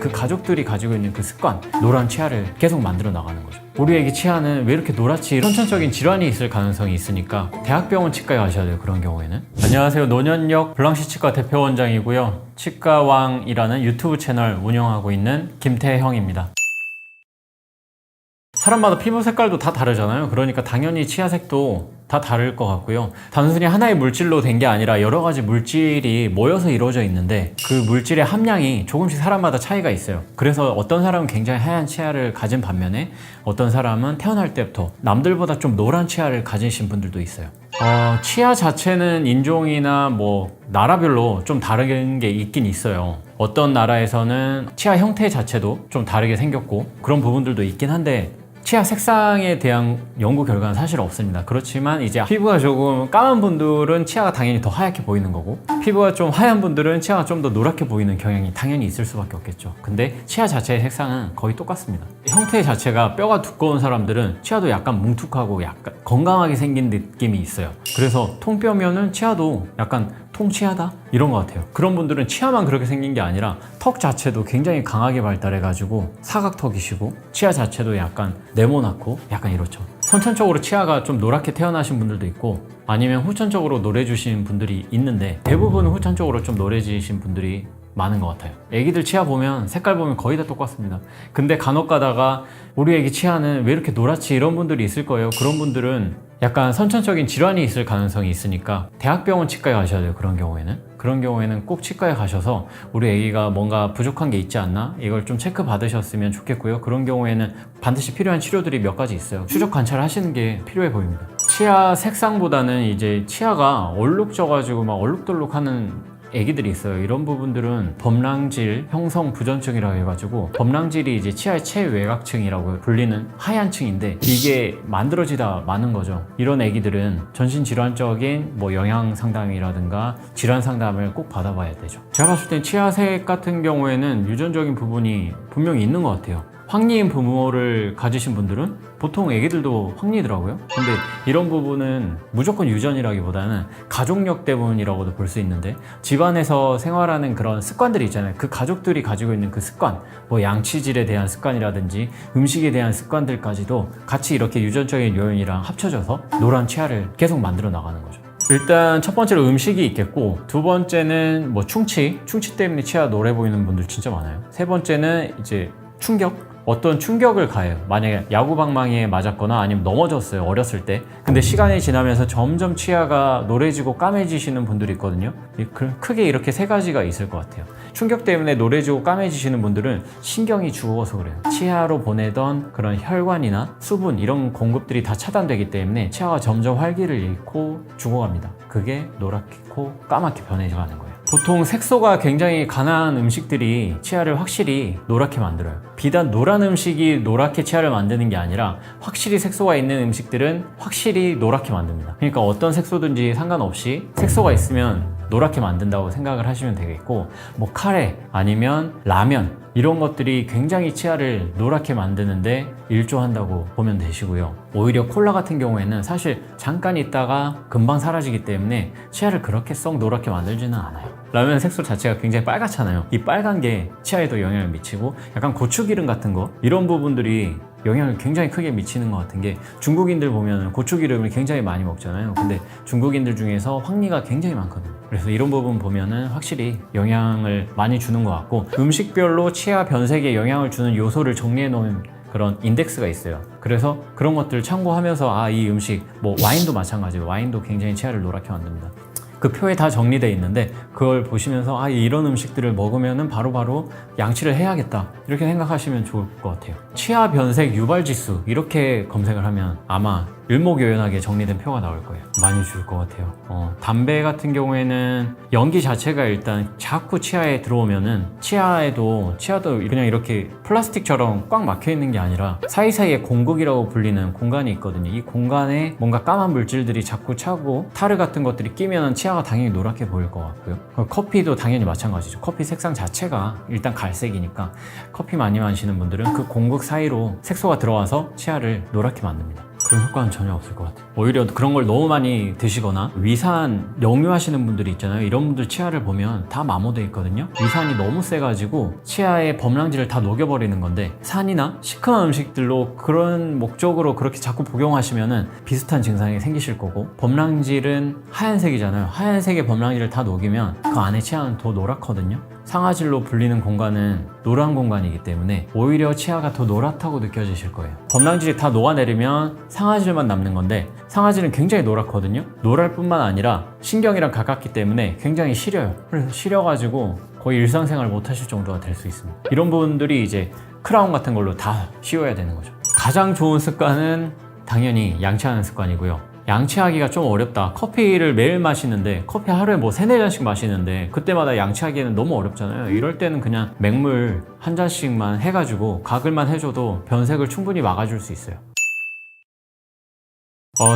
그 가족들이 가지고 있는 그 습관, 노란 치아를 계속 만들어 나가는 거죠. 우리 애기 치아는 왜 이렇게 노랗지? 선천적인 질환이 있을 가능성이 있으니까 대학병원 치과에 가셔야 돼요, 그런 경우에는. 안녕하세요, 노년역 블랑시 치과 대표원장이고요, 치과왕이라는 유튜브 채널 운영하고 있는 김태형입니다. 사람마다 피부 색깔도 다 다르잖아요. 그러니까 당연히 치아색도 다 다를 것 같고요. 단순히 하나의 물질로 된 게 아니라 여러 가지 물질이 모여서 이루어져 있는데 그 물질의 함량이 조금씩 사람마다 차이가 있어요. 그래서 어떤 사람은 굉장히 하얀 치아를 가진 반면에 어떤 사람은 태어날 때부터 남들보다 좀 노란 치아를 가지신 분들도 있어요. 치아 자체는 인종이나 뭐 나라별로 좀 다른 게 있긴 있어요. 어떤 나라에서는 치아 형태 자체도 좀 다르게 생겼고 그런 부분들도 있긴 한데 치아 색상에 대한 연구 결과는 사실 없습니다. 그렇지만 이제 피부가 조금 까만 분들은 치아가 당연히 더 하얗게 보이는 거고, 피부가 좀 하얀 분들은 치아가 좀 더 노랗게 보이는 경향이 당연히 있을 수밖에 없겠죠. 근데 치아 자체의 색상은 거의 똑같습니다. 형태 자체가 뼈가 두꺼운 사람들은 치아도 약간 뭉툭하고 약간 건강하게 생긴 느낌이 있어요. 그래서 통뼈면은 치아도 약간 통치하다? 이런 것 같아요. 그런 분들은 치아만 그렇게 생긴 게 아니라 턱 자체도 굉장히 강하게 발달해가지고 사각턱이시고 치아 자체도 약간 네모나고 약간 이렇죠. 선천적으로 치아가 좀 노랗게 태어나신 분들도 있고 아니면 후천적으로 노래지신 분들이 있는데 대부분 후천적으로 좀 노래지신 분들이 많은 것 같아요. 애기들 치아 보면 색깔 보면 거의 다 똑같습니다. 근데 간혹 가다가 우리 애기 치아는 왜 이렇게 노랗지? 이런 분들이 있을 거예요. 그런 분들은 약간 선천적인 질환이 있을 가능성이 있으니까 대학병원 치과에 가셔야 돼요. 그런 경우에는 꼭 치과에 가셔서 우리 애기가 뭔가 부족한 게 있지 않나? 이걸 좀 체크 받으셨으면 좋겠고요. 그런 경우에는 반드시 필요한 치료들이 몇 가지 있어요. 추적 관찰을 하시는 게 필요해 보입니다. 치아 색상보다는 이제 치아가 얼룩져가지고 막 얼룩덜룩하는 애기들이 있어요. 이런 부분들은 범랑질 형성 부전증이라고 해가지고, 범랑질이 이제 치아의 최외곽층이라고 불리는 하얀 층인데 이게 만들어지다 마는 거죠. 이런 애기들은 전신질환적인 뭐 영양 상담이라든가 질환 상담을 꼭 받아봐야 되죠. 제가 봤을 땐 치아색 같은 경우에는 유전적인 부분이 분명히 있는 것 같아요. 황리인 부모를 가지신 분들은 보통 애기들도 황리더라고요. 근데 이런 부분은 무조건 유전이라기보다는 가족력 때문이라고도 볼 수 있는데, 집안에서 생활하는 그런 습관들이 있잖아요. 그 가족들이 가지고 있는 그 습관, 뭐 양치질에 대한 습관이라든지 음식에 대한 습관들까지도 같이 이렇게 유전적인 요인이랑 합쳐져서 노란 치아를 계속 만들어 나가는 거죠. 일단 첫 번째로 음식이 있겠고, 두 번째는 뭐 충치 때문에 치아 노래 보이는 분들 진짜 많아요. 세 번째는 이제 충격, 어떤 충격을 가해요. 만약에 야구방망이에 맞았거나 아니면 넘어졌어요, 어렸을 때. 근데 시간이 지나면서 점점 치아가 노래지고 까매지시는 분들이 있거든요. 크게 이렇게 세 가지가 있을 것 같아요. 충격 때문에 노래지고 까매지시는 분들은 신경이 죽어서 그래요. 치아로 보내던 그런 혈관이나 수분 이런 공급들이 다 차단되기 때문에 치아가 점점 활기를 잃고 죽어갑니다. 그게 노랗고 까맣게 변해가는 거예요. 보통 색소가 굉장히 강한 음식들이 치아를 확실히 노랗게 만들어요. 비단 노란 음식이 노랗게 치아를 만드는 게 아니라 확실히 색소가 있는 음식들은 확실히 노랗게 만듭니다. 그러니까 어떤 색소든지 상관없이 색소가 있으면 노랗게 만든다고 생각을 하시면 되겠고, 뭐 카레 아니면 라면 이런 것들이 굉장히 치아를 노랗게 만드는데 일조한다고 보면 되시고요. 오히려 콜라 같은 경우에는 사실 잠깐 있다가 금방 사라지기 때문에 치아를 그렇게 썩 노랗게 만들지는 않아요. 라면 색소 자체가 굉장히 빨갛잖아요. 이 빨간 게 치아에도 영향을 미치고, 약간 고추기름 같은 거 이런 부분들이 영향을 굉장히 크게 미치는 것 같은 게, 중국인들 보면 고추기름을 굉장히 많이 먹잖아요. 근데 중국인들 중에서 황리가 굉장히 많거든요. 그래서 이런 부분 보면은 확실히 영향을 많이 주는 것 같고, 음식별로 치아 변색에 영향을 주는 요소를 정리해 놓은 그런 인덱스가 있어요. 그래서 그런 것들을 참고하면서 이 음식, 뭐 와인도 마찬가지예요. 와인도 굉장히 치아를 노랗게 만듭니다. 그 표에 다 정리되어 있는데 그걸 보시면서 이런 음식들을 먹으면은 바로바로 양치를 해야겠다 이렇게 생각하시면 좋을 것 같아요. 치아 변색 유발 지수 이렇게 검색을 하면 아마 일목요연하게 정리된 표가 나올 거예요. 많이 줄 것 같아요. 담배 같은 경우에는 연기 자체가 일단 자꾸 치아에 들어오면은 치아도 그냥 이렇게 플라스틱처럼 꽉 막혀 있는 게 아니라 사이사이에 공극이라고 불리는 공간이 있거든요. 이 공간에 뭔가 까만 물질들이 자꾸 차고 타르 같은 것들이 끼면 치아가 당연히 노랗게 보일 것 같고요. 커피도 당연히 마찬가지죠. 커피 색상 자체가 일단 갈색이니까 커피 많이 마시는 분들은 그 공극 사이로 색소가 들어와서 치아를 노랗게 만듭니다. 그런 효과는 전혀 없을 것 같아요. 오히려 그런 걸 너무 많이 드시거나 위산 역류하시는 분들이 있잖아요. 이런 분들 치아를 보면 다 마모돼 있거든요. 위산이 너무 세가지고 치아의 범랑질을 다 녹여버리는 건데, 산이나 시큼한 음식들로 그런 목적으로 그렇게 자꾸 복용하시면은 비슷한 증상이 생기실 거고, 범랑질은 하얀색이잖아요. 하얀색의 범랑질을 다 녹이면 그 안에 치아는 더 노랗거든요. 상아질로 불리는 공간은 노란 공간이기 때문에 오히려 치아가 더 노랗다고 느껴지실 거예요. 범랑질이 다 녹아내리면 상아질만 남는 건데, 상아질은 굉장히 노랗거든요. 노랄 뿐만 아니라 신경이랑 가깝기 때문에 굉장히 시려요. 그래서 시려가지고 거의 일상생활 못 하실 정도가 될 수 있습니다. 이런 분들이 이제 크라운 같은 걸로 다 씌워야 되는 거죠. 가장 좋은 습관은 당연히 양치하는 습관이고요. 양치하기가 좀 어렵다. 커피를 매일 마시는데, 커피 하루에 뭐 3-4잔씩 마시는데 그때마다 양치하기에는 너무 어렵잖아요. 이럴 때는 그냥 맹물 한 잔씩만 해가지고 가글만 해줘도 변색을 충분히 막아줄 수 있어요.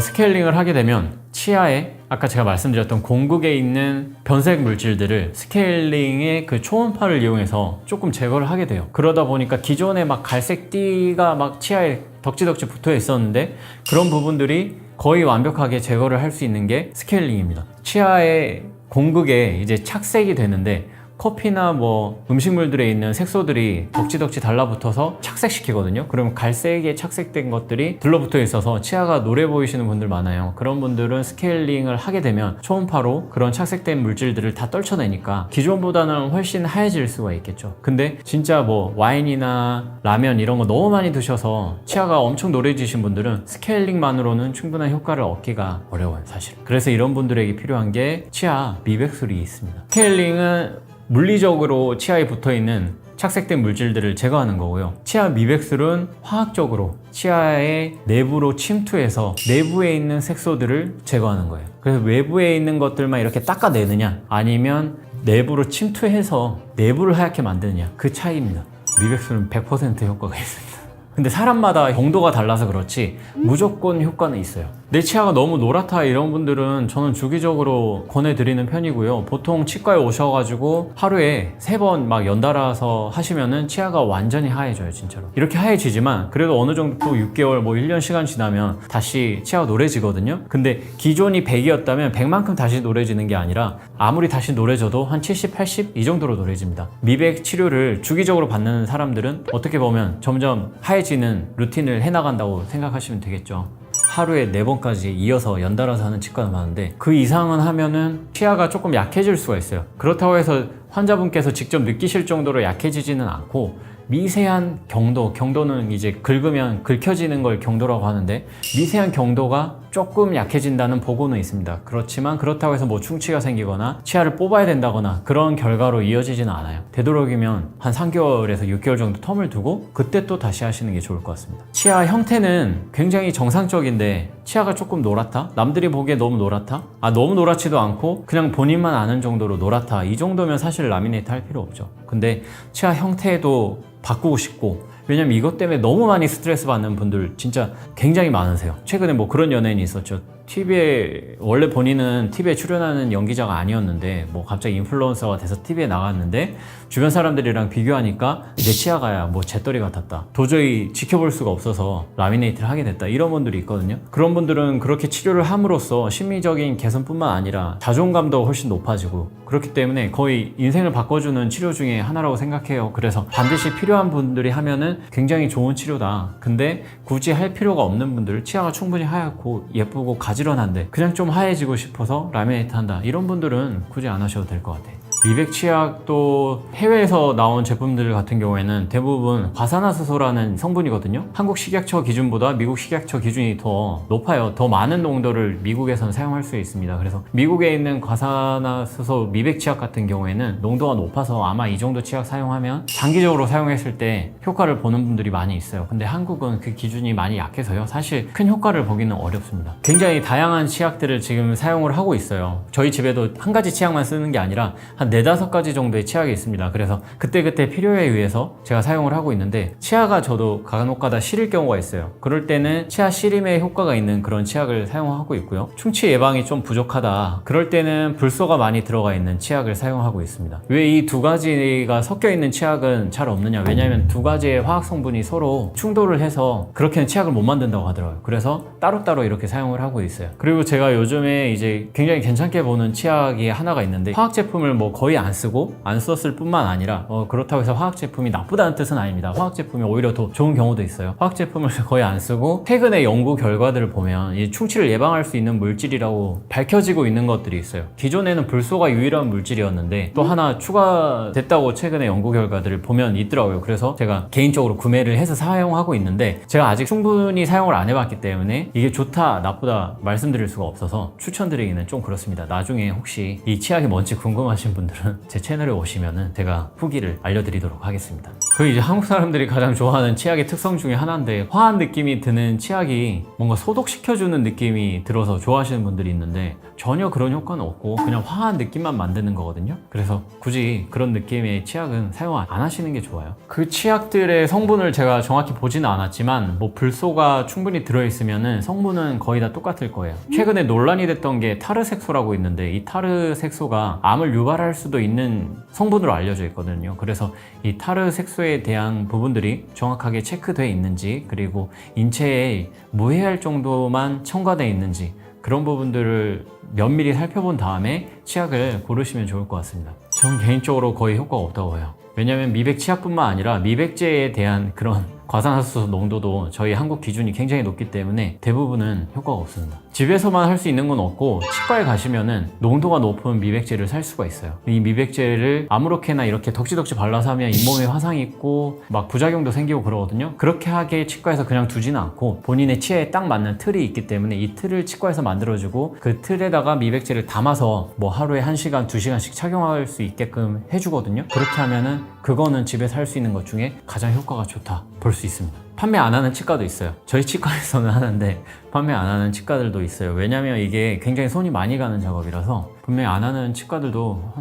스케일링을 하게 되면 치아에 아까 제가 말씀드렸던 공국에 있는 변색 물질들을 스케일링의 그 초음파를 이용해서 조금 제거를 하게 돼요. 그러다 보니까 기존에 막 갈색 띠가 막 치아에 덕지덕지 붙어 있었는데, 그런 부분들이 거의 완벽하게 제거를 할 수 있는 게 스케일링입니다. 치아의 공극에 이제 착색이 되는데, 커피나 뭐 음식물들에 있는 색소들이 덕지덕지 달라붙어서 착색시키거든요. 그러면 갈색에 착색된 것들이 들러붙어 있어서 치아가 노래 보이시는 분들 많아요. 그런 분들은 스케일링을 하게 되면 초음파로 그런 착색된 물질들을 다 떨쳐내니까 기존보다는 훨씬 하얘질 수가 있겠죠. 근데 진짜 뭐 와인이나 라면 이런 거 너무 많이 드셔서 치아가 엄청 노래지신 분들은 스케일링만으로는 충분한 효과를 얻기가 어려워요, 사실. 그래서 이런 분들에게 필요한 게 치아 미백술이 있습니다. 스케일링은 물리적으로 치아에 붙어있는 착색된 물질들을 제거하는 거고요. 치아 미백술은 화학적으로 치아의 내부로 침투해서 내부에 있는 색소들을 제거하는 거예요. 그래서 외부에 있는 것들만 이렇게 닦아내느냐, 아니면 내부로 침투해서 내부를 하얗게 만드느냐, 그 차이입니다. 미백술은 100% 효과가 있습니다. 근데 사람마다 정도가 달라서 그렇지 무조건 효과는 있어요. 내 치아가 너무 노랗다 이런 분들은 저는 주기적으로 권해드리는 편이고요. 보통 치과에 오셔가지고 하루에 3번 막 연달아서 하시면은 치아가 완전히 하얘져요, 진짜로. 이렇게 하얘지지만 그래도 어느 정도 또 6개월 뭐 1년 시간 지나면 다시 치아가 노래지거든요. 근데 기존이 100이었다면 100만큼 다시 노래지는 게 아니라 아무리 다시 노래져도 한 70, 80 이 정도로 노래집니다. 미백 치료를 주기적으로 받는 사람들은 어떻게 보면 점점 하얘지는 루틴을 해나간다고 생각하시면 되겠죠. 하루에 4번까지 이어서 연달아서 하는 치과는 많은데 그 이상은 하면은 치아가 조금 약해질 수가 있어요. 그렇다고 해서 환자분께서 직접 느끼실 정도로 약해지지는 않고 미세한 경도는 이제 긁으면 긁혀지는 걸 경도라고 하는데, 미세한 경도가 조금 약해진다는 보고는 있습니다. 그렇지만 그렇다고 해서 뭐 충치가 생기거나 치아를 뽑아야 된다거나 그런 결과로 이어지지는 않아요. 되도록이면 한 3개월에서 6개월 정도 텀을 두고 그때 또 다시 하시는 게 좋을 것 같습니다. 치아 형태는 굉장히 정상적인데 치아가 조금 노랗다? 남들이 보기에 너무 노랗다? 너무 노랗지도 않고 그냥 본인만 아는 정도로 노랗다, 이 정도면 사실 라미네이트 할 필요 없죠. 근데 치아 형태도 바꾸고 싶고, 왜냐면 이것 때문에 너무 많이 스트레스 받는 분들 진짜 굉장히 많으세요. 최근에 뭐 그런 연예인이 있었죠. TV에 원래 본인은 TV에 출연하는 연기자가 아니었는데 뭐 갑자기 인플루언서가 돼서 TV에 나갔는데 주변 사람들이랑 비교하니까 내 치아가 뭐 재떨이 같았다, 도저히 지켜볼 수가 없어서 라미네이트를 하게 됐다, 이런 분들이 있거든요. 그런 분들은 그렇게 치료를 함으로써 심리적인 개선뿐만 아니라 자존감도 훨씬 높아지고, 그렇기 때문에 거의 인생을 바꿔주는 치료 중에 하나라고 생각해요. 그래서 반드시 필요한 분들이 하면은 굉장히 좋은 치료다. 근데 굳이 할 필요가 없는 분들, 치아가 충분히 하얗고 예쁘고 가지런한데 그냥 좀 하얘지고 싶어서 라미네이트 한다, 이런 분들은 굳이 안 하셔도 될 것 같아요. 미백 치약도 해외에서 나온 제품들 같은 경우에는 대부분 과산화수소라는 성분이거든요. 한국 식약처 기준보다 미국 식약처 기준이 더 높아요. 더 많은 농도를 미국에서는 사용할 수 있습니다. 그래서 미국에 있는 과산화수소 미백 치약 같은 경우에는 농도가 높아서 아마 이 정도 치약 사용하면 장기적으로 사용했을 때 효과를 보는 분들이 많이 있어요. 근데 한국은 그 기준이 많이 약해서요, 사실 큰 효과를 보기는 어렵습니다. 굉장히 다양한 치약들을 지금 사용을 하고 있어요. 저희 집에도 한 가지 치약만 쓰는 게 아니라 한 한 4-5가지 정도의 치약이 있습니다. 그래서 그때그때 필요에 의해서 제가 사용을 하고 있는데, 치아가 저도 간혹가다 시릴 경우가 있어요. 그럴 때는 치아 시림에 효과가 있는 그런 치약을 사용하고 있고요. 충치 예방이 좀 부족하다, 그럴 때는 불소가 많이 들어가 있는 치약을 사용하고 있습니다. 왜 이 2가지가 섞여 있는 치약은 잘 없느냐, 왜냐하면 2가지의 화학 성분이 서로 충돌을 해서 그렇게는 치약을 못 만든다고 하더라고요. 그래서 따로따로 이렇게 사용을 하고 있어요. 그리고 제가 요즘에 이제 굉장히 괜찮게 보는 치약이 하나가 있는데, 화학 제품을 뭐 거의 안 쓰고 안 썼을 뿐만 아니라 그렇다고 해서 화학 제품이 나쁘다는 뜻은 아닙니다. 화학 제품이 오히려 더 좋은 경우도 있어요. 화학 제품을 거의 안 쓰고 최근에 연구 결과들을 보면 이 충치를 예방할 수 있는 물질이라고 밝혀지고 있는 것들이 있어요. 기존에는 불소가 유일한 물질이었는데 또 하나 추가됐다고 최근에 연구 결과들을 보면 있더라고요. 그래서 제가 개인적으로 구매를 해서 사용하고 있는데, 제가 아직 충분히 사용을 안 해봤기 때문에 이게 좋다 나쁘다 말씀드릴 수가 없어서 추천드리기는 좀 그렇습니다. 나중에 혹시 이 치약이 뭔지 궁금하신 분들은 제 채널에 오시면은 제가 후기를 알려드리도록 하겠습니다. 그리고 이제 한국 사람들이 가장 좋아하는 치약의 특성 중에 하나인데, 화한 느낌이 드는 치약이 뭔가 소독시켜주는 느낌이 들어서 좋아하시는 분들이 있는데, 전혀 그런 효과는 없고 그냥 화한 느낌만 만드는 거거든요. 그래서 굳이 그런 느낌의 치약은 사용 안 하시는 게 좋아요. 그 치약들의 성분을 제가 정확히 보지는 않았지만 뭐 불소가 충분히 들어있으면은 성분은 거의 다 똑같을 거예요. 최근에 논란이 됐던 게 타르색소라고 있는데, 이 타르색소가 암을 유발할 수도 있는 성분으로 알려져 있거든요. 그래서 이 타르색소에 대한 부분들이 정확하게 체크되어 있는지, 그리고 인체에 무해할 정도만 첨가되어 있는지, 그런 부분들을 면밀히 살펴본 다음에 치약을 고르시면 좋을 것 같습니다. 전 개인적으로 거의 효과가 없다고 해요. 왜냐하면 미백 치약뿐만 아니라 미백제에 대한 그런 과산화수소 농도도 저희 한국 기준이 굉장히 높기 때문에 대부분은 효과가 없습니다. 집에서만 할 수 있는 건 없고, 치과에 가시면은 농도가 높은 미백제를 살 수가 있어요. 이 미백제를 아무렇게나 이렇게 덕지덕지 발라서 하면 잇몸에 화상이 있고 막 부작용도 생기고 그러거든요. 그렇게 하게 치과에서 그냥 두지는 않고, 본인의 치아에 딱 맞는 틀이 있기 때문에 이 틀을 치과에서 만들어주고, 그 틀에다가 미백제를 담아서 뭐 하루에 1시간, 2시간씩 착용할 수 있게끔 해주거든요. 그렇게 하면은 그거는 집에서 할 수 있는 것 중에 가장 효과가 좋다 볼 수 있습니다. 판매 안 하는 치과도 있어요. 저희 치과에서는 하는데 판매 안 하는 치과들도 있어요. 왜냐면 이게 굉장히 손이 많이 가는 작업이라서 분명히 안 하는 치과들도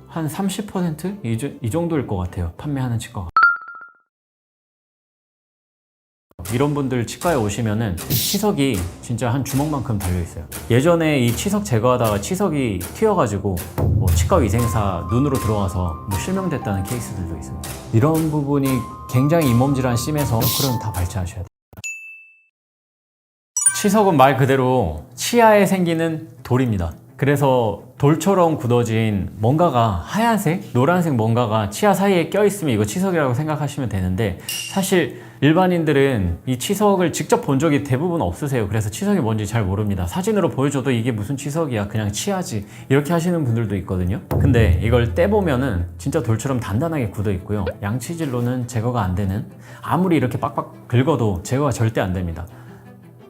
한 30%? 이 정도일 것 같아요. 판매하는 치과가. 이런 분들 치과에 오시면은 치석이 진짜 한 주먹만큼 달려있어요. 예전에 이 치석 제거하다가 치석이 튀어가지고 뭐 치과 위생사 눈으로 들어와서 뭐 실명됐다는 케이스들도 있습니다. 이런 부분이 굉장히 잇몸 질환 심해서 그럼 다 발치하셔야 돼요. 치석은 말 그대로 치아에 생기는 돌입니다. 그래서 돌처럼 굳어진 뭔가가 하얀색, 노란색 뭔가가 치아 사이에 껴있으면 이거 치석이라고 생각하시면 되는데, 사실 일반인들은 이 치석을 직접 본 적이 대부분 없으세요. 그래서 치석이 뭔지 잘 모릅니다. 사진으로 보여줘도 이게 무슨 치석이야, 그냥 치아지, 이렇게 하시는 분들도 있거든요. 근데 이걸 떼보면은 진짜 돌처럼 단단하게 굳어 있고요. 양치질로는 제거가 안 되는, 아무리 이렇게 빡빡 긁어도 제거가 절대 안 됩니다.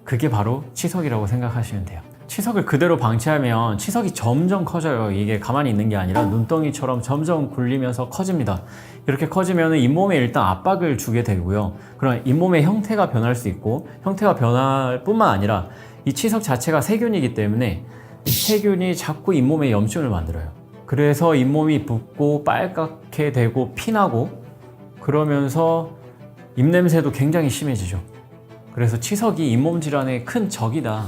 그게 바로 치석이라고 생각하시면 돼요. 치석을 그대로 방치하면 치석이 점점 커져요. 이게 가만히 있는 게 아니라 눈덩이처럼 점점 굴리면서 커집니다. 이렇게 커지면 잇몸에 일단 압박을 주게 되고요. 그럼 잇몸의 형태가 변할 수 있고, 형태가 변할 뿐만 아니라 이 치석 자체가 세균이기 때문에 세균이 자꾸 잇몸에 염증을 만들어요. 그래서 잇몸이 붓고 빨갛게 되고 피나고, 그러면서 입냄새도 굉장히 심해지죠. 그래서 치석이 잇몸 질환의 큰 적이다,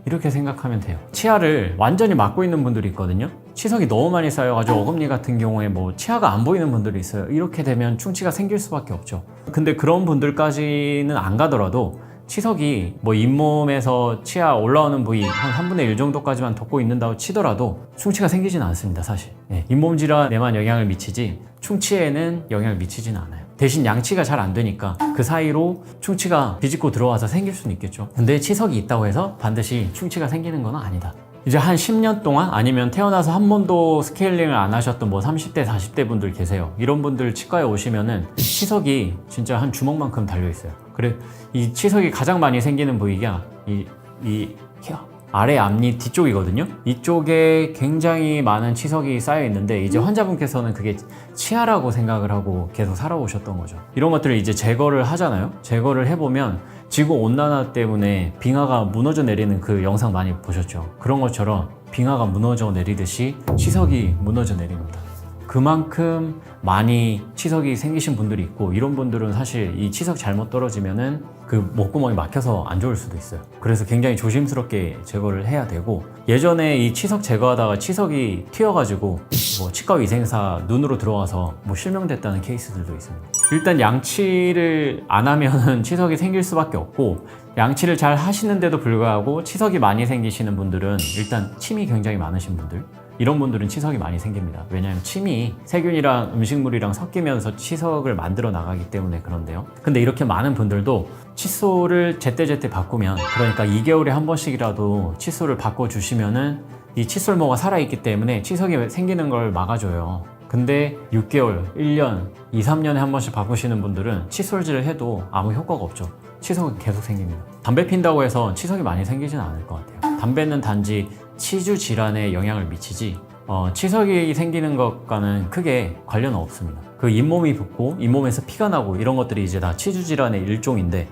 이렇게 생각하면 돼요. 치아를 완전히 막고 있는 분들이 있거든요. 치석이 너무 많이 쌓여가지고 어금니 같은 경우에 뭐 치아가 안 보이는 분들이 있어요. 이렇게 되면 충치가 생길 수밖에 없죠. 근데 그런 분들까지는 안 가더라도 치석이 뭐 잇몸에서 치아 올라오는 부위 한 3분의 1 정도까지만 덮고 있는다고 치더라도 충치가 생기지는 않습니다, 사실. 잇몸 질환에만 영향을 미치지 충치에는 영향을 미치지는 않아요. 대신 양치가 잘 안 되니까 그 사이로 충치가 비집고 들어와서 생길 수는 있겠죠. 근데 치석이 있다고 해서 반드시 충치가 생기는 건 아니다. 이제 한 10년 동안, 아니면 태어나서 한 번도 스케일링을 안 하셨던 뭐 30대, 40대 분들 계세요. 이런 분들 치과에 오시면은 치석이 진짜 한 주먹만큼 달려있어요. 그래, 이 치석이 가장 많이 생기는 부위가 이 아래 앞니 뒤쪽이거든요. 이쪽에 굉장히 많은 치석이 쌓여 있는데, 이제 환자분께서는 그게 치아라고 생각을 하고 계속 살아오셨던 거죠. 이런 것들을 이제 제거를 하잖아요. 제거를 해보면 지구 온난화 때문에 빙하가 무너져 내리는 그 영상 많이 보셨죠. 그런 것처럼 빙하가 무너져 내리듯이 치석이 무너져 내립니다. 그만큼 많이 치석이 생기신 분들이 있고, 이런 분들은 사실 이 치석 잘못 떨어지면은 그 목구멍이 막혀서 안 좋을 수도 있어요. 그래서 굉장히 조심스럽게 제거를 해야 되고, 예전에 이 치석 제거하다가 치석이 튀어가지고 뭐 치과 위생사 눈으로 들어가서 뭐 실명됐다는 케이스들도 있습니다. 일단 양치를 안 하면은 치석이 생길 수밖에 없고, 양치를 잘 하시는데도 불구하고 치석이 많이 생기시는 분들은 일단 침이 굉장히 많으신 분들, 이런 분들은 치석이 많이 생깁니다. 왜냐하면 침이 세균이랑 음식물이랑 섞이면서 치석을 만들어 나가기 때문에 그런데요. 근데 이렇게 많은 분들도 칫솔을 제때제때 바꾸면, 그러니까 2개월에 한 번씩이라도 칫솔을 바꿔주시면은 이 칫솔모가 살아있기 때문에 치석이 생기는 걸 막아줘요. 근데 6개월, 1년, 2, 3년에 한 번씩 바꾸시는 분들은 칫솔질을 해도 아무 효과가 없죠. 치석은 계속 생깁니다. 담배 핀다고 해서 치석이 많이 생기진 않을 것 같아요. 담배는 단지 치주 질환에 영향을 미치지 치석이 생기는 것과는 크게 관련은 없습니다. 그 잇몸이 붓고 잇몸에서 피가 나고 이런 것들이 이제 다 치주 질환의 일종인데,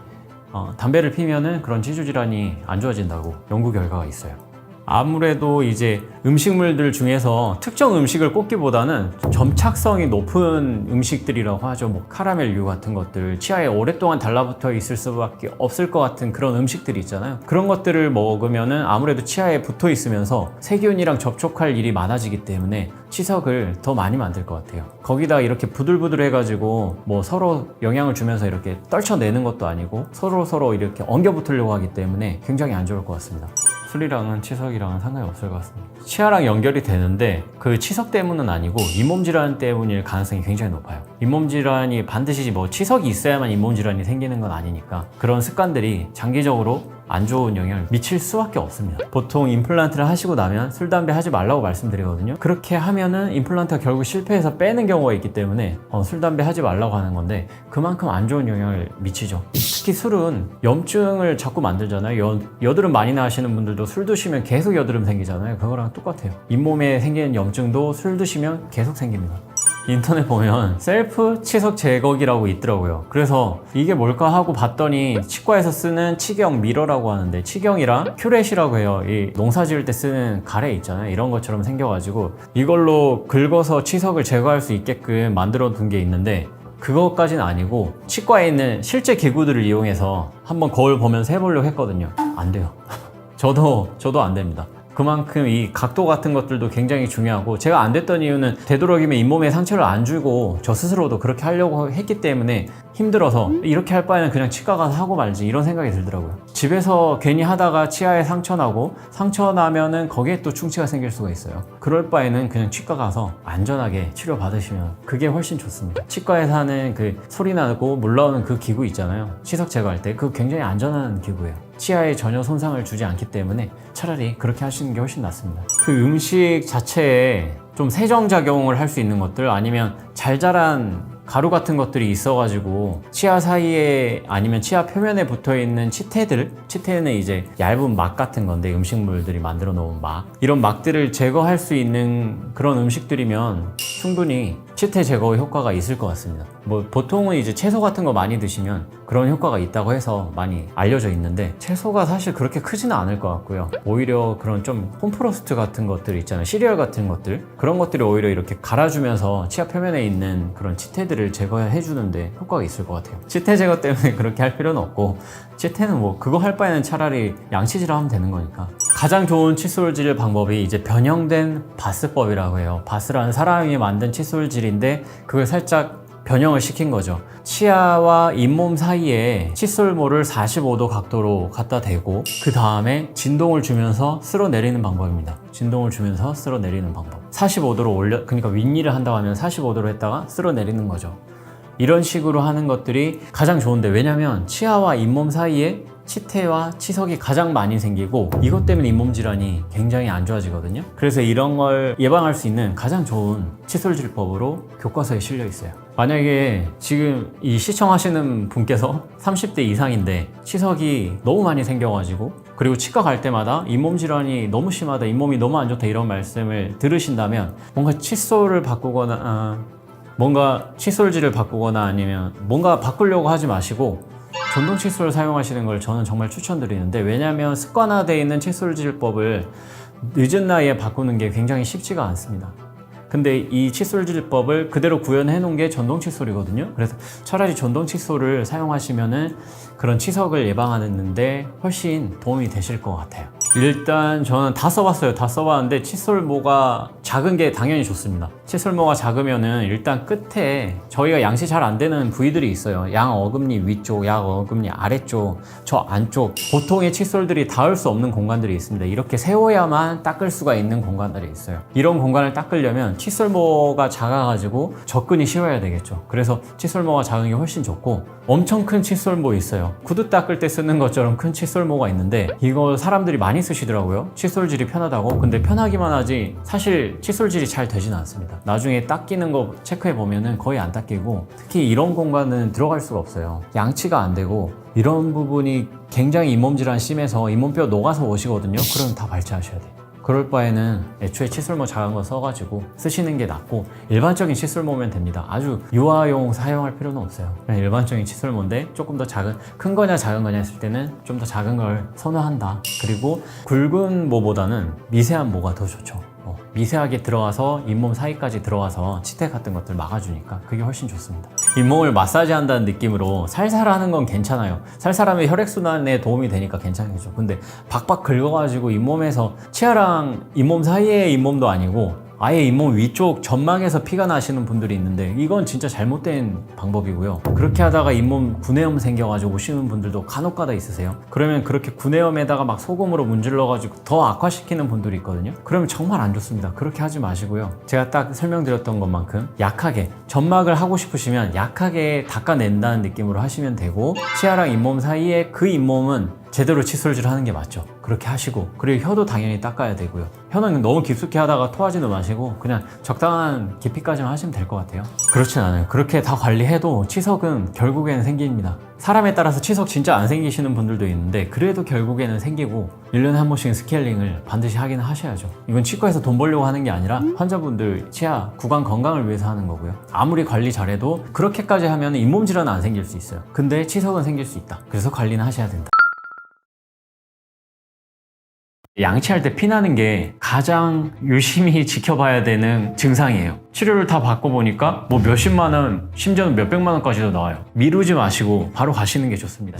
담배를 피면은 그런 치주 질환이 안 좋아진다고 연구 결과가 있어요. 아무래도 이제 음식물들 중에서 특정 음식을 꼽기보다는 점착성이 높은 음식들이라고 하죠. 뭐 카라멜류 같은 것들, 치아에 오랫동안 달라붙어 있을 수밖에 없을 것 같은 그런 음식들이 있잖아요. 그런 것들을 먹으면은 아무래도 치아에 붙어 있으면서 세균이랑 접촉할 일이 많아지기 때문에 치석을 더 많이 만들 것 같아요. 거기다 이렇게 부들부들 해가지고 뭐 서로 영향을 주면서 이렇게 떨쳐내는 것도 아니고 서로 이렇게 엉겨 붙으려고 하기 때문에 굉장히 안 좋을 것 같습니다. 술이랑은 치석이랑은 상관이 없을 것 같습니다. 치아랑 연결이 되는데 그 치석 때문은 아니고 잇몸 질환 때문일 가능성이 굉장히 높아요. 잇몸 질환이 반드시 뭐 치석이 있어야만 잇몸 질환이 생기는 건 아니니까 그런 습관들이 장기적으로 안 좋은 영향을 미칠 수밖에 없습니다. 보통 임플란트를 하시고 나면 술, 담배 하지 말라고 말씀드리거든요. 그렇게 하면은 임플란트가 결국 실패해서 빼는 경우가 있기 때문에 술, 담배 하지 말라고 하는 건데, 그만큼 안 좋은 영향을 미치죠. 특히 술은 염증을 자꾸 만들잖아요. 여드름 많이 나시는 분들도 술 드시면 계속 여드름 생기잖아요. 그거랑 똑같아요. 잇몸에 생기는 염증도 술 드시면 계속 생깁니다. 인터넷 보면 셀프 치석 제거기라고 있더라고요. 그래서 이게 뭘까 하고 봤더니 치과에서 쓰는 치경 미러라고 하는데, 치경이랑 큐렛이라고 해요. 이 농사 지을 때 쓰는 가래 있잖아요. 이런 것처럼 생겨가지고 이걸로 긁어서 치석을 제거할 수 있게끔 만들어 둔 게 있는데, 그것까지는 아니고 치과에 있는 실제 기구들을 이용해서 한번 거울 보면서 해보려고 했거든요. 안 돼요. 저도 안 됩니다. 그만큼 이 각도 같은 것들도 굉장히 중요하고, 제가 안 됐던 이유는 되도록이면 잇몸에 상처를 안 주고 저 스스로도 그렇게 하려고 했기 때문에 힘들어서 이렇게 할 바에는 그냥 치과 가서 하고 말지, 이런 생각이 들더라고요. 집에서 괜히 하다가 치아에 상처 나고, 상처 나면은 거기에 또 충치가 생길 수가 있어요. 그럴 바에는 그냥 치과 가서 안전하게 치료 받으시면 그게 훨씬 좋습니다. 치과에서 하는 그 소리 나고 물 나오는 그 기구 있잖아요. 치석 제거할 때 그거 굉장히 안전한 기구예요. 치아에 전혀 손상을 주지 않기 때문에 차라리 그렇게 하시는 게 훨씬 낫습니다. 그 음식 자체에 좀 세정작용을 할 수 있는 것들, 아니면 잘 자란 가루 같은 것들이 있어가지고 치아 사이에 아니면 치아 표면에 붙어있는 치태는 이제 얇은 막 같은 건데, 음식물들이 만들어 놓은 막, 이런 막들을 제거할 수 있는 그런 음식들이면 충분히 치태 제거 효과가 있을 것 같습니다. 뭐 보통은 이제 채소 같은 거 많이 드시면 그런 효과가 있다고 해서 많이 알려져 있는데, 채소가 사실 그렇게 크지는 않을 것 같고요. 오히려 그런 좀 홈프로스트 같은 것들 있잖아요. 시리얼 같은 것들, 그런 것들이 오히려 이렇게 갈아주면서 치아 표면에 있는 그런 치태들을 제거해 주는데 효과가 있을 것 같아요. 치태 제거 때문에 그렇게 할 필요는 없고, 치태는 뭐 그거 할 바에는 차라리 양치질 하면 되는 거니까. 가장 좋은 칫솔질 방법이 이제 변형된 바스법이라고 해요. 바스라는 사람이 만든 칫솔질인데 그걸 살짝 변형을 시킨 거죠. 치아와 잇몸 사이에 칫솔모를 45도 각도로 갖다 대고, 그 다음에 진동을 주면서 쓸어내리는 방법입니다. 진동을 주면서 쓸어내리는 방법. 45도로 올려, 그러니까 윗일을 한다고 하면 45도로 했다가 쓸어내리는 거죠. 이런 식으로 하는 것들이 가장 좋은데, 왜냐면 치아와 잇몸 사이에 치태와 치석이 가장 많이 생기고, 이것 때문에 잇몸 질환이 굉장히 안 좋아지거든요. 그래서 이런 걸 예방할 수 있는 가장 좋은 칫솔질법으로 교과서에 실려 있어요. 만약에 지금 이 시청하시는 분께서 30대 이상인데 치석이 너무 많이 생겨가지고, 그리고 치과 갈 때마다 잇몸 질환이 너무 심하다, 잇몸이 너무 안 좋다, 이런 말씀을 들으신다면 뭔가 칫솔을 바꾸거나 뭔가 칫솔질을 바꾸거나 아니면 뭔가 바꾸려고 하지 마시고 전동 칫솔을 사용하시는 걸 저는 정말 추천드리는데, 왜냐하면 습관화되어 있는 칫솔질법을 늦은 나이에 바꾸는 게 굉장히 쉽지가 않습니다. 근데 이 칫솔질법을 그대로 구현해 놓은 게 전동 칫솔이거든요. 그래서 차라리 전동 칫솔을 사용하시면은 그런 치석을 예방하는데 훨씬 도움이 되실 것 같아요. 일단 저는 다 써봤어요. 다 써봤는데 칫솔모가 작은 게 당연히 좋습니다. 칫솔모가 작으면은 일단 끝에 저희가 양치 잘 안 되는 부위들이 있어요. 양 어금니 위쪽, 양 어금니 아래쪽, 저 안쪽 보통의 칫솔들이 닿을 수 없는 공간들이 있습니다. 이렇게 세워야만 닦을 수가 있는 공간들이 있어요. 이런 공간을 닦으려면 칫솔모가 작아가지고 접근이 쉬워야 되겠죠. 그래서 칫솔모가 작은 게 훨씬 좋고, 엄청 큰 칫솔모 있어요. 구두 닦을 때 쓰는 것처럼 큰 칫솔모가 있는데 이거 사람들이 많이 쓰시더라고요. 칫솔질이 편하다고. 근데 편하기만 하지 사실 칫솔질이 잘 되지는 않습니다. 나중에 닦이는 거 체크해 보면은 거의 안 닦이고, 특히 이런 공간은 들어갈 수가 없어요. 양치가 안 되고 이런 부분이 굉장히 잇몸 질환 심해서 잇몸뼈 녹아서 오시거든요. 그럼 다 발치하셔야 돼요. 그럴 바에는 애초에 칫솔모 작은 거 써가지고 쓰시는 게 낫고, 일반적인 칫솔모면 됩니다. 아주 유아용 사용할 필요는 없어요. 그냥 일반적인 칫솔모인데 조금 더 작은, 큰 거냐 작은 거냐 했을 때는 좀 더 작은 걸 선호한다. 그리고 굵은 모보다는 미세한 모가 더 좋죠. 미세하게 들어와서 잇몸 사이까지 들어와서 치태 같은 것들 막아주니까 그게 훨씬 좋습니다. 잇몸을 마사지 한다는 느낌으로 살살 하는 건 괜찮아요. 살살하면 혈액순환에 도움이 되니까 괜찮겠죠. 근데 박박 긁어가지고 잇몸에서, 치아랑 잇몸 사이의 잇몸도 아니고 아예 잇몸 위쪽 점막에서 피가 나시는 분들이 있는데 이건 진짜 잘못된 방법이고요. 그렇게 하다가 잇몸 구내염 생겨가지고 오시는 분들도 간혹가다 있으세요. 그러면 그렇게 구내염에다가 막 소금으로 문질러가지고 더 악화시키는 분들이 있거든요. 그러면 정말 안 좋습니다. 그렇게 하지 마시고요. 제가 딱 설명드렸던 것만큼 약하게, 점막을 하고 싶으시면 약하게 닦아낸다는 느낌으로 하시면 되고, 치아랑 잇몸 사이에 그 잇몸은 제대로 칫솔질 하는 게 맞죠. 그렇게 하시고, 그리고 혀도 당연히 닦아야 되고요. 혀는 너무 깊숙이 하다가 토하지도 마시고 그냥 적당한 깊이까지만 하시면 될 것 같아요. 그렇진 않아요. 그렇게 다 관리해도 치석은 결국에는 생깁니다. 사람에 따라서 치석 진짜 안 생기시는 분들도 있는데 그래도 결국에는 생기고, 1년에 한 번씩 스케일링을 반드시 하긴 하셔야죠. 이건 치과에서 돈 벌려고 하는 게 아니라 환자분들 치아 구강 건강을 위해서 하는 거고요. 아무리 관리 잘해도 그렇게까지 하면 잇몸 질환은 안 생길 수 있어요. 근데 치석은 생길 수 있다. 그래서 관리는 하셔야 된다. 양치할 때 피나는 게 가장 유심히 지켜봐야 되는 증상이에요. 치료를 다 받고 보니까 뭐 몇십만 원, 심지어는 몇백만 원까지도 나와요. 미루지 마시고 바로 가시는 게 좋습니다.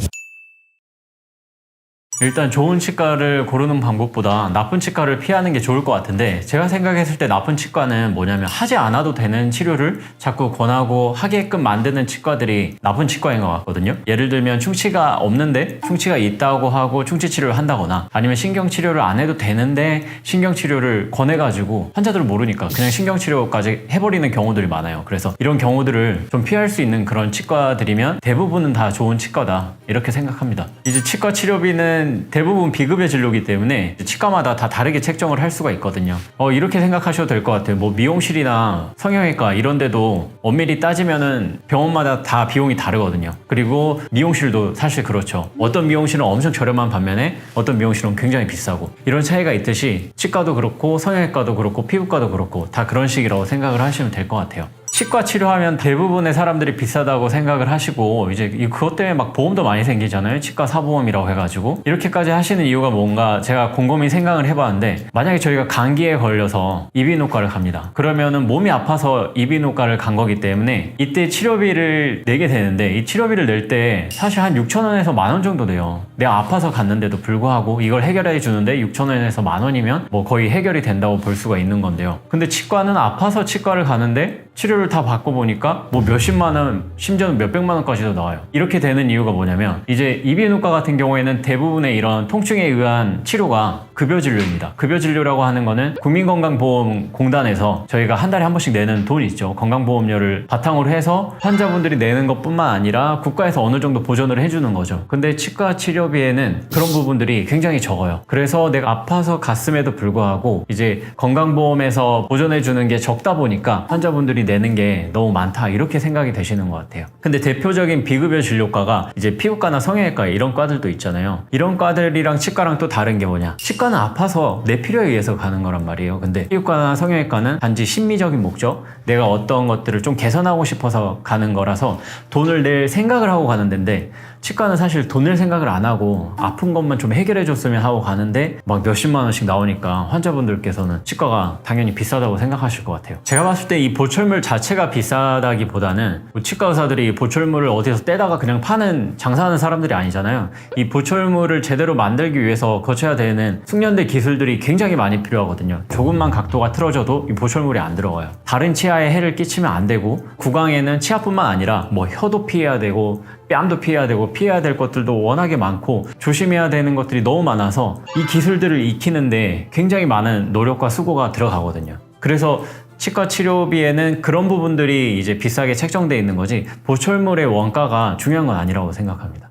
일단 좋은 치과를 고르는 방법보다 나쁜 치과를 피하는 게 좋을 것 같은데, 제가 생각했을 때 나쁜 치과는 뭐냐면 하지 않아도 되는 치료를 자꾸 권하고 하게끔 만드는 치과들이 나쁜 치과인 것 같거든요. 예를 들면 충치가 없는데 충치가 있다고 하고 충치 치료를 한다거나, 아니면 신경 치료를 안 해도 되는데 신경 치료를 권해가지고 환자들은 모르니까 그냥 신경 치료까지 해버리는 경우들이 많아요. 그래서 이런 경우들을 좀 피할 수 있는 그런 치과들이면 대부분은 다 좋은 치과다, 이렇게 생각합니다. 이제 치과 치료비는 대부분 비급여 진료이기 때문에 치과마다 다 다르게 책정을 할 수가 있거든요. 이렇게 생각하셔도 될 것 같아요. 뭐 미용실이나 성형외과 이런 데도 엄밀히 따지면은 병원마다 다 비용이 다르거든요. 그리고 미용실도 사실 그렇죠. 어떤 미용실은 엄청 저렴한 반면에 어떤 미용실은 굉장히 비싸고, 이런 차이가 있듯이 치과도 그렇고 성형외과도 그렇고 피부과도 그렇고 다 그런 식이라고 생각을 하시면 될 것 같아요. 치과 치료하면 대부분의 사람들이 비싸다고 생각을 하시고, 이제 그것 때문에 막 보험도 많이 생기잖아요. 치과 사보험이라고 해가지고. 이렇게까지 하시는 이유가 뭔가 제가 곰곰이 생각을 해봤는데, 만약에 저희가 감기에 걸려서 이비인후과를 갑니다. 그러면은 몸이 아파서 이비인후과를 간 거기 때문에 이때 치료비를 내게 되는데, 이 치료비를 낼 때 사실 한 6,000원에서 10,000원 정도 돼요. 내가 아파서 갔는데도 불구하고 이걸 해결해 주는데 6,000원에서 10,000원이면 뭐 거의 해결이 된다고 볼 수가 있는 건데요. 근데 치과는 아파서 치과를 가는데 치료를 다 받고 보니까 뭐 몇십만 원, 심지어는 몇백만 원까지도 나와요. 이렇게 되는 이유가 뭐냐면, 이제 이비인후과 같은 경우에는 대부분의 이런 통증에 의한 치료가 급여진료입니다. 급여진료라고 하는 거는 국민건강보험공단에서 저희가 한 달에 한 번씩 내는 돈이 있죠. 건강보험료를 바탕으로 해서 환자분들이 내는 것뿐만 아니라 국가에서 어느 정도 보전을 해주는 거죠. 근데 치과 치료비에는 그런 부분들이 굉장히 적어요. 그래서 내가 아파서 갔음에도 불구하고 이제 건강보험에서 보전해주는 게 적다 보니까 환자분들이 내는 게 너무 많다, 이렇게 생각이 되시는 것 같아요. 근데 대표적인 비급여 진료과가 이제 피부과나 성형외과 이런 과들도 있잖아요. 이런 과들이랑 치과랑 또 다른 게 뭐냐, 치과는 아파서 내 필요에 의해서 가는 거란 말이에요. 근데 피부과나 성형외과는 단지 심미적인 목적, 내가 어떤 것들을 좀 개선하고 싶어서 가는 거라서 돈을 낼 생각을 하고 가는 데인데, 치과는 사실 돈을 생각을 안 하고 아픈 것만 좀 해결해 줬으면 하고 가는데 막 몇십만 원씩 나오니까 환자분들께서는 치과가 당연히 비싸다고 생각하실 것 같아요. 제가 봤을 때 이 보철물 자체가 비싸다기보다는 뭐 치과 의사들이 보철물을 어디서 떼다가 그냥 파는 장사하는 사람들이 아니잖아요. 이 보철물을 제대로 만들기 위해서 거쳐야 되는 숙련된 기술들이 굉장히 많이 필요하거든요. 조금만 각도가 틀어져도 이 보철물이 안 들어가요. 다른 치아에 해를 끼치면 안 되고, 구강에는 치아뿐만 아니라 뭐 혀도 피해야 되고 뺨도 피해야 되고 피해야 될 것들도 워낙에 많고 조심해야 되는 것들이 너무 많아서 이 기술들을 익히는데 굉장히 많은 노력과 수고가 들어가거든요. 그래서 치과 치료비에는 그런 부분들이 이제 비싸게 책정되어 있는 거지 보철물의 원가가 중요한 건 아니라고 생각합니다.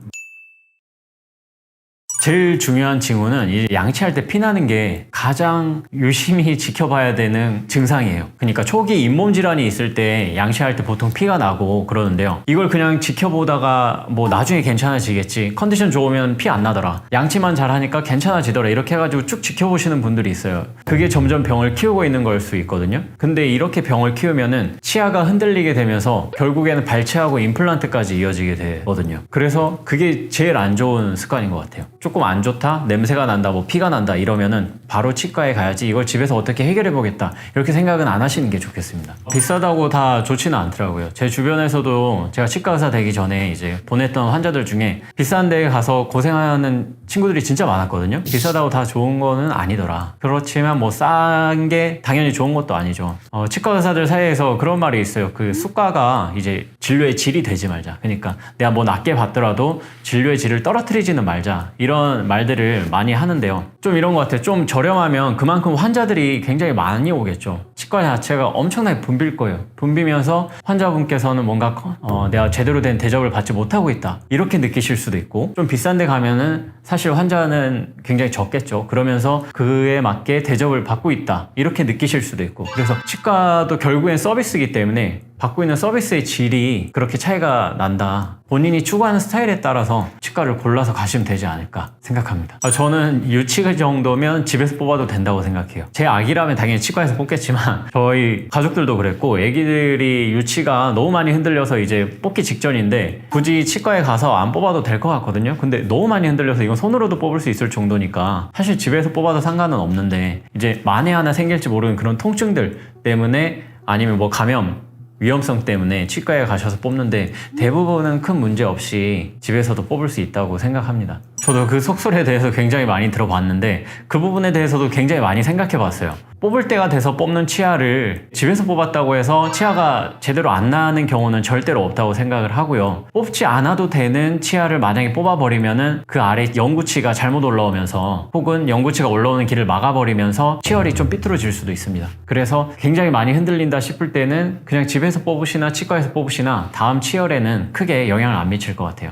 제일 중요한 징후는 이제 양치할 때 피나는 게 가장 유심히 지켜봐야 되는 증상이에요. 그러니까 초기 잇몸 질환이 있을 때 양치할 때 보통 피가 나고 그러는데요. 이걸 그냥 지켜보다가 뭐 나중에 괜찮아지겠지, 컨디션 좋으면 피 안 나더라, 양치만 잘하니까 괜찮아지더라, 이렇게 해가지고 쭉 지켜보시는 분들이 있어요. 그게 점점 병을 키우고 있는 걸 수 있거든요. 근데 이렇게 병을 키우면은 치아가 흔들리게 되면서 결국에는 발치하고 임플란트까지 이어지게 되거든요. 그래서 그게 제일 안 좋은 습관인 것 같아요. 조금 안 좋다, 냄새가 난다, 뭐 피가 난다 이러면은 바로 치과에 가야지, 이걸 집에서 어떻게 해결해 보겠다 이렇게 생각은 안 하시는 게 좋겠습니다. 비싸다고 다 좋지는 않더라고요. 제 주변에서도 제가 치과 의사 되기 전에 이제 보냈던 환자들 중에 비싼 데 가서 고생하는 친구들이 진짜 많았거든요. 비싸다고 다 좋은 거는 아니더라. 그렇지만 뭐 싼 게 당연히 좋은 것도 아니죠. 치과 의사들 사이에서 그런 말이 있어요. 그 수가가 이제 진료의 질이 되지 말자. 그러니까 내가 뭐 낮게 받더라도 진료의 질을 떨어뜨리지는 말자, 이런 말들을 많이 하는데요. 좀 이런 것 같아요. 좀 저렴하면 그만큼 환자들이 굉장히 많이 오겠죠. 치과 자체가 엄청나게 붐빌 거예요. 붐비면서 환자분께서는 뭔가 내가 제대로 된 대접을 받지 못하고 있다 이렇게 느끼실 수도 있고, 좀 비싼 데 가면은 사실 환자는 굉장히 적겠죠. 그러면서 그에 맞게 대접을 받고 있다 이렇게 느끼실 수도 있고, 그래서 치과도 결국엔 서비스이기 때문에 받고 있는 서비스의 질이 그렇게 차이가 난다. 본인이 추구하는 스타일에 따라서 치과를 골라서 가시면 되지 않을까 생각합니다. 저는 유치 정도면 집에서 뽑아도 된다고 생각해요. 제 아기라면 당연히 치과에서 뽑겠지만 저희 가족들도 그랬고, 애기들이 유치가 너무 많이 흔들려서 이제 뽑기 직전인데 굳이 치과에 가서 안 뽑아도 될 것 같거든요. 근데 너무 많이 흔들려서 이건 손으로도 뽑을 수 있을 정도니까 사실 집에서 뽑아도 상관은 없는데, 이제 만에 하나 생길지 모르는 그런 통증들 때문에 아니면 뭐 감염 위험성 때문에 치과에 가셔서 뽑는데 대부분은 큰 문제 없이 집에서도 뽑을 수 있다고 생각합니다. 저도 그 속설에 대해서 굉장히 많이 들어봤는데 그 부분에 대해서도 굉장히 많이 생각해 봤어요. 뽑을 때가 돼서 뽑는 치아를 집에서 뽑았다고 해서 치아가 제대로 안 나는 경우는 절대로 없다고 생각을 하고요. 뽑지 않아도 되는 치아를 만약에 뽑아버리면은 그 아래 영구치가 잘못 올라오면서 혹은 영구치가 올라오는 길을 막아버리면서 치열이 좀 삐뚤어질 수도 있습니다. 그래서 굉장히 많이 흔들린다 싶을 때는 그냥 집에서 뽑으시나 치과에서 뽑으시나 다음 치열에는 크게 영향을 안 미칠 것 같아요.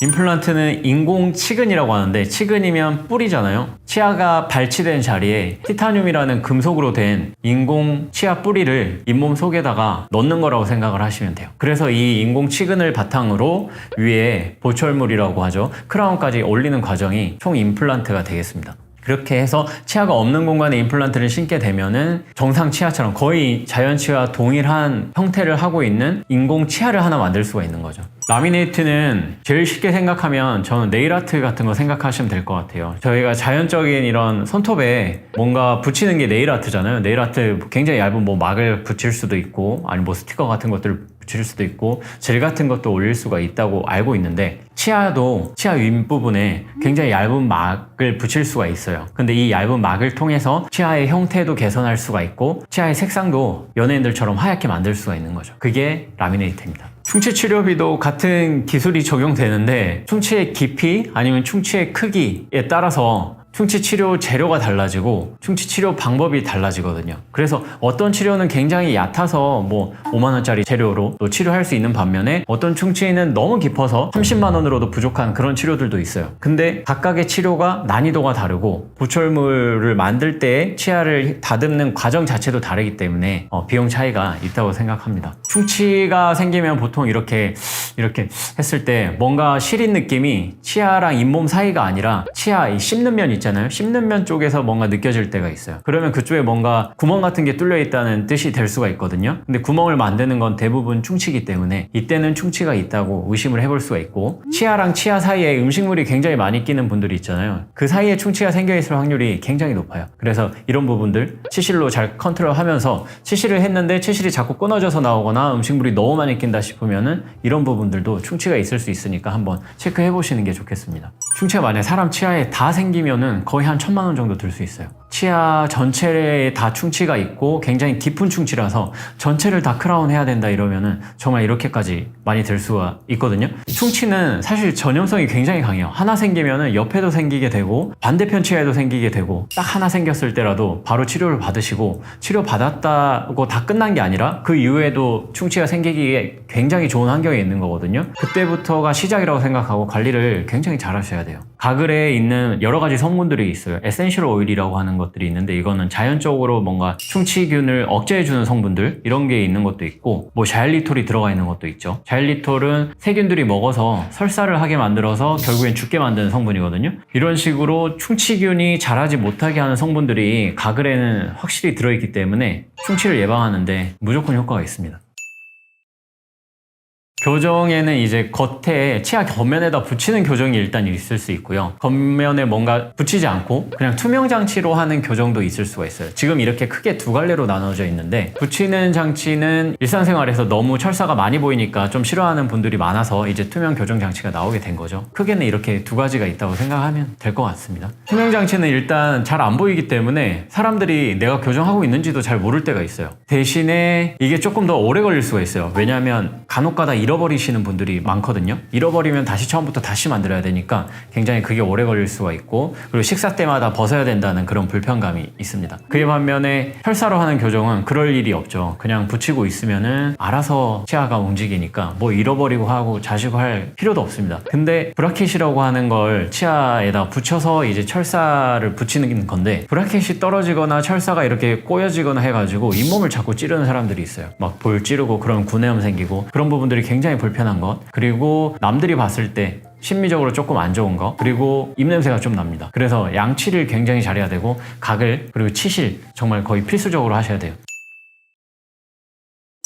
임플란트는 인공 치근이라고 하는데, 치근이면 뿌리잖아요. 치아가 발치된 자리에 티타늄이라는 금속으로 된 인공 치아 뿌리를 잇몸 속에다가 넣는 거라고 생각을 하시면 돼요. 그래서 이 인공 치근을 바탕으로 위에 보철물이라고 하죠, 크라운까지 올리는 과정이 총 임플란트가 되겠습니다. 그렇게 해서 치아가 없는 공간에 임플란트를 신게 되면은 정상 치아처럼 거의 자연 치아와 동일한 형태를 하고 있는 인공 치아를 하나 만들 수가 있는 거죠. 라미네이트는 제일 쉽게 생각하면 저는 네일아트 같은 거 생각하시면 될 것 같아요. 저희가 자연적인 이런 손톱에 뭔가 붙이는 게 네일아트잖아요. 네일아트 굉장히 얇은 뭐 막을 붙일 수도 있고, 아니 뭐 스티커 같은 것들을 붙일 수도 있고, 젤 같은 것도 올릴 수가 있다고 알고 있는데, 치아도 치아 윗부분에 굉장히 얇은 막을 붙일 수가 있어요. 근데 이 얇은 막을 통해서 치아의 형태도 개선할 수가 있고 치아의 색상도 연예인들처럼 하얗게 만들 수가 있는 거죠. 그게 라미네이트입니다. 충치 치료비도 같은 기술이 적용되는데 충치의 깊이 아니면 충치의 크기에 따라서 충치 치료 재료가 달라지고 충치 치료 방법이 달라지거든요. 그래서 어떤 치료는 굉장히 얕아서 뭐 5만 원짜리 재료로 또 치료할 수 있는 반면에 어떤 충치는 너무 깊어서 30만 원으로도 부족한 그런 치료들도 있어요. 근데 각각의 치료가 난이도가 다르고 보철물을 만들 때 치아를 다듬는 과정 자체도 다르기 때문에 비용 차이가 있다고 생각합니다. 충치가 생기면 보통 이렇게 이렇게 했을 때 뭔가 시린 느낌이 치아랑 잇몸 사이가 아니라 치아 이 씹는 면 있잖아요. 씹는 면 쪽에서 뭔가 느껴질 때가 있어요. 그러면 그쪽에 뭔가 구멍 같은 게 뚫려 있다는 뜻이 될 수가 있거든요. 근데 구멍을 만드는 건 대부분 충치이기 때문에 이때는 충치가 있다고 의심을 해볼 수가 있고, 치아랑 치아 사이에 음식물이 굉장히 많이 끼는 분들이 있잖아요. 그 사이에 충치가 생겨 있을 확률이 굉장히 높아요. 그래서 이런 부분들 치실로 잘 컨트롤하면서, 치실을 했는데 치실이 자꾸 끊어져서 나오거나 음식물이 너무 많이 낀다 싶으면은 이런 부분들도 충치가 있을 수 있으니까 한번 체크해 보시는 게 좋겠습니다. 충치가 만약에 사람 치아에 다 생기면은 거의 한 1,000만 원 정도 들 수 있어요. 치아 전체에 다 충치가 있고 굉장히 깊은 충치라서 전체를 다 크라운 해야 된다 이러면은 정말 이렇게까지 많이 들 수가 있거든요. 충치는 사실 전염성이 굉장히 강해요. 하나 생기면은 옆에도 생기게 되고 반대편 치아에도 생기게 되고, 딱 하나 생겼을 때라도 바로 치료를 받으시고, 치료 받았다고 다 끝난 게 아니라 그 이후에도 충치가 생기기에 굉장히 좋은 환경에 있는 거거든요. 그때부터가 시작이라고 생각하고 관리를 굉장히 잘 하셔야 돼요. 가글에 있는 여러 가지 성분들이 있어요. 에센셜 오일이라고 하는 것들이 있는데, 이거는 자연적으로 뭔가 충치균을 억제해주는 성분들, 이런 게 있는 것도 있고, 뭐 자일리톨이 들어가 있는 것도 있죠. 자일리톨은 세균들이 먹어서 설사를 하게 만들어서 결국엔 죽게 만드는 성분이거든요. 이런 식으로 충치균이 자라지 못하게 하는 성분들이 가글에는 확실히 들어있기 때문에 충치를 예방하는데 무조건 효과가 있습니다. 교정에는 이제 겉에 치아 겉면에다 붙이는 교정이 일단 있을 수 있고요. 겉면에 뭔가 붙이지 않고 그냥 투명 장치로 하는 교정도 있을 수가 있어요. 지금 이렇게 크게 두 갈래로 나눠져 있는데, 붙이는 장치는 일상생활에서 너무 철사가 많이 보이니까 좀 싫어하는 분들이 많아서 이제 투명 교정 장치가 나오게 된 거죠. 크게는 이렇게 두 가지가 있다고 생각하면 될 것 같습니다. 투명 장치는 일단 잘 안 보이기 때문에 사람들이 내가 교정하고 있는지도 잘 모를 때가 있어요. 대신에 이게 조금 더 오래 걸릴 수가 있어요. 왜냐하면 간혹가다 잃어버리시는 분들이 많거든요. 잃어버리면 다시 처음부터 다시 만들어야 되니까 굉장히 그게 오래 걸릴 수가 있고, 그리고 식사 때마다 벗어야 된다는 그런 불편감이 있습니다. 그에 반면에 철사로 하는 교정은 그럴 일이 없죠. 그냥 붙이고 있으면은 알아서 치아가 움직이니까 뭐 잃어버리고 하고 자시고 할 필요도 없습니다. 근데 브라켓이라고 하는 걸 치아에다 붙여서 이제 철사를 붙이는 건데, 브라켓이 떨어지거나 철사가 이렇게 꼬여지거나 해가지고 잇몸을 자꾸 찌르는 사람들이 있어요. 막 볼 찌르고 그런 구내염 생기고, 그런 부분들이 굉장히 불편한 것, 그리고 남들이 봤을 때 심미적으로 조금 안 좋은 거, 그리고 입냄새가 좀 납니다. 그래서 양치를 굉장히 잘해야 되고, 가글 그리고 치실 정말 거의 필수적으로 하셔야 돼요.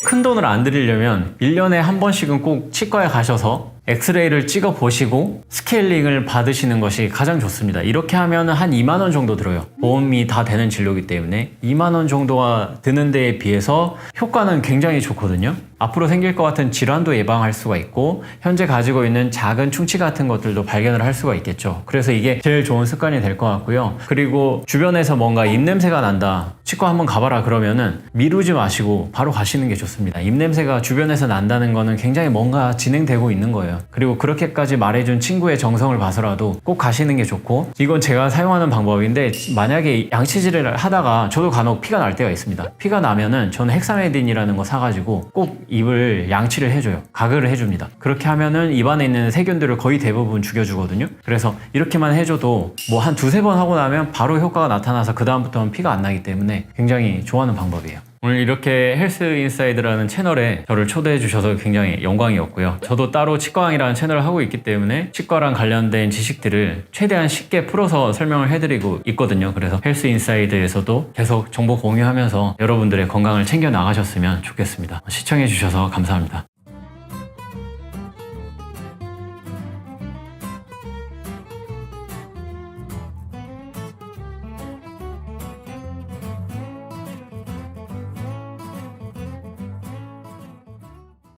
큰 돈을 안 들이려면 1년에 한 번씩은 꼭 치과에 가셔서 엑스레이를 찍어 보시고 스케일링을 받으시는 것이 가장 좋습니다. 이렇게 하면 한 2만 원 정도 들어요. 보험이 다 되는 진료이기 때문에 2만 원 정도가 드는 데에 비해서 효과는 굉장히 좋거든요. 앞으로 생길 것 같은 질환도 예방할 수가 있고, 현재 가지고 있는 작은 충치 같은 것들도 발견을 할 수가 있겠죠. 그래서 이게 제일 좋은 습관이 될 것 같고요. 그리고 주변에서 뭔가 입냄새가 난다, 치과 한번 가봐라 그러면은 미루지 마시고 바로 가시는 게 좋습니다. 입냄새가 주변에서 난다는 거는 굉장히 뭔가 진행되고 있는 거예요. 그리고 그렇게까지 말해준 친구의 정성을 봐서라도 꼭 가시는 게 좋고, 이건 제가 사용하는 방법인데, 만약에 양치질을 하다가 저도 간혹 피가 날 때가 있습니다. 피가 나면은 저는 헥사메딘이라는 거 사가지고 꼭 입을 양치를 해줘요. 가글을 해줍니다. 그렇게 하면은 입안에 있는 세균들을 거의 대부분 죽여주거든요. 그래서 이렇게만 해줘도 뭐 한 두세 번 하고 나면 바로 효과가 나타나서 그 다음부터는 피가 안 나기 때문에 굉장히 좋아하는 방법이에요. 오늘 이렇게 헬스 인사이드라는 채널에 저를 초대해 주셔서 굉장히 영광이었고요. 저도 따로 치과왕이라는 채널을 하고 있기 때문에 치과랑 관련된 지식들을 최대한 쉽게 풀어서 설명을 해드리고 있거든요. 그래서 헬스 인사이드에서도 계속 정보 공유하면서 여러분들의 건강을 챙겨 나가셨으면 좋겠습니다. 시청해 주셔서 감사합니다.